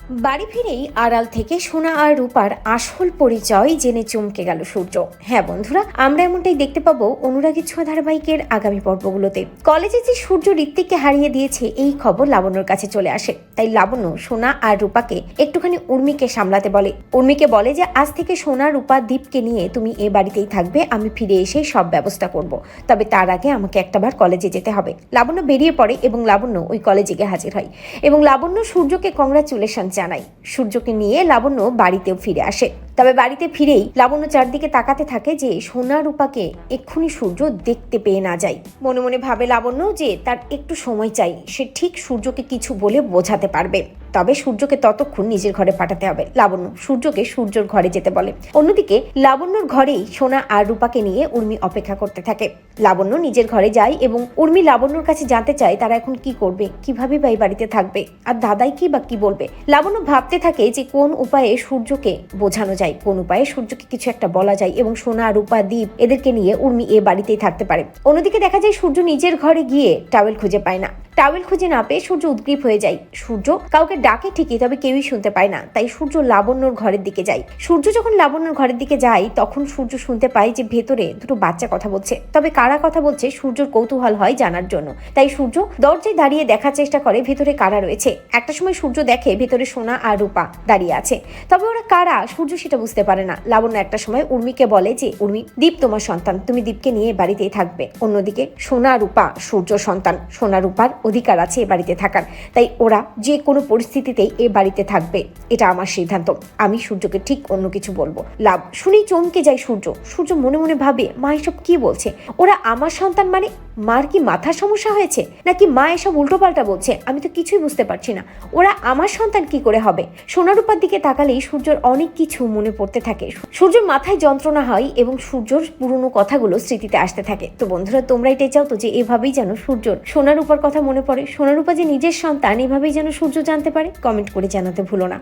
বাড়ি ফিরেই আড়াল থেকে সোনা আর রূপার আসল পরিচয় জেনে চমকে গেল সূর্য। হ্যাঁ বন্ধুরা, আমরা এমনটাই দেখতে পাবো অনুরাগী ছোঁয়া ধারাবাহিকের আগামী পর্বগুলোতে। কলেজে যে সূর্য ঋত্বিককে হারিয়ে দিয়েছে এই খবর লাবণ্যর কাছে চলে আসে। তাই লাবণ্য সোনা আর রূপাকে একটুখানি উর্মিকে সামলাতে বলে। উর্মিকে বলে যে আজ থেকে সোনা, রূপা, দীপকে নিয়ে তুমি এ বাড়িতেই থাকবে, আমি ফিরে এসে সব ব্যবস্থা করব। তবে তার আগে আমাকে একটাবার কলেজে যেতে হবে। লাবণ্য বেরিয়ে পড়ে এবং লাবণ্য ওই কলেজে গিয়ে হাজির হয় এবং লাবণ্য সূর্যকে কংগ্রাচুলেশন জানাই। সূর্যকে নিয়ে লাবণ্য বাড়িতেও ফিরে আসে। তবে বাড়িতে ফিরেই লাবণ্য চারদিকে তাকাতে থাকে যে সোনা, রূপাকে এক্ষুনি সূর্য দেখতে পেয়ে না যায়। মনে মনে ভাবে লাবণ্য যে তার একটু সময় চাই, সে ঠিক সূর্যকে কিছু বলে বোঝাতে পারবে। তবে সূর্যকে ততক্ষণ নিজের ঘরে পাঠাতে হবে। লাবণ্য সূর্যকে সূর্যর ঘরে যেতে বলে। অন্যদিকে লাবণ্যর ঘরেই সোনা আর রূপাকে নিয়ে উর্মি অপেক্ষা করতে থাকে। লাবণ্য নিজের ঘরে যায় এবং উর্মি লাবণ্যর কাছে জানতে চায় তারা এখন কি করবে, কিভাবে বা এই বাড়িতে থাকবে, আর দাদাই কি বা কি বলবে। লাবণ্য ভাবতে থাকে যে কোন উপায়ে সূর্যকে বোঝানো যায়, কোন উপায়ে সূর্যকে কিছু একটা বলা যায় এবং সোনা, রূপা, দীপ এদেরকে নিয়ে উর্মি এ বাড়িতেই থাকতে পারে। অন্যদিকে দেখা যায় সূর্য নিজের ঘরে গিয়ে টাওয়েল খুঁজে পায় না। টাওয়েল খুঁজে না পেয়ে সূর্য উদ্গ্রীব হয়ে যায়। সূর্য কাউকে ডাকে ঠিকই, তবে কেউই শুনতে পায় না। তাই সূর্য লাবণ্যর ঘরের দিকে যায়। সূর্য যখন লাবণ্যর ঘরের দিকে যায় তখন সূর্য শুনতে পায় যে ভেতরে দুটো বাচ্চা কথা বলছে। তবে কারা কথা বলছে সূর্যর কৌতূহল হয় জানার জন্য। তাই সূর্য দরজায় দাঁড়িয়ে দেখার চেষ্টা করে ভেতরে কারা রয়েছে। একটা সময় সূর্য দেখে ভেতরে সোনা আর রূপা দাঁড়িয়ে আছে। তবে ওরা কারা সূর্য সেটা বুঝতে পারে না। লাবণ্য একটা সময় উর্মিকে বলে যে উর্মি, দীপ তোমার সন্তান, তুমি দীপকে নিয়ে বাড়িতেই থাকবে। অন্যদিকে সোনা, রূপা সূর্য সন্তান, সোনা, রূপার অধিকার আছে এ বাড়িতে থাকার। তাই ওরা যে কোনো পরিস্থিতিতেই এ বাড়িতে থাকবে, এটা আমার সিদ্ধান্ত। আমি সূর্যকে ঠিক অন্য কিছু বলবো। লাভ শুনেই চমকে যায় সূর্য। সূর্য মনে মনে ভাবে মা এসব কি বলছে, ওরা আমার সন্তান মানে মার কি মাথার সমস্যা হয়েছে, নাকি মা এসব উল্টোপাল্টা বলছে, আমি তো কিছুই বুঝতে পারছি না। ওরা আমার সন্তান কি করে হবে। সোনারূপার দিকে তাকালেই সূর্যর অনেক কিছু মনে পড়তে থাকে। সূর্যর মাথায় যন্ত্রণা হয় এবং সূর্যর পুরনো কথাগুলো স্মৃতিতে আসতে থাকে। তো বন্ধুরা, তোমরা এটাই চাও তো যে এভাবেই যেন সূর্যর সোনারূপার কথা মনে পড়ে, সোনারূপা যে নিজের সন্তান এভাবেই যেন সূর্য জানতে পারে? কমেন্ট করে জানাতে ভুলো না।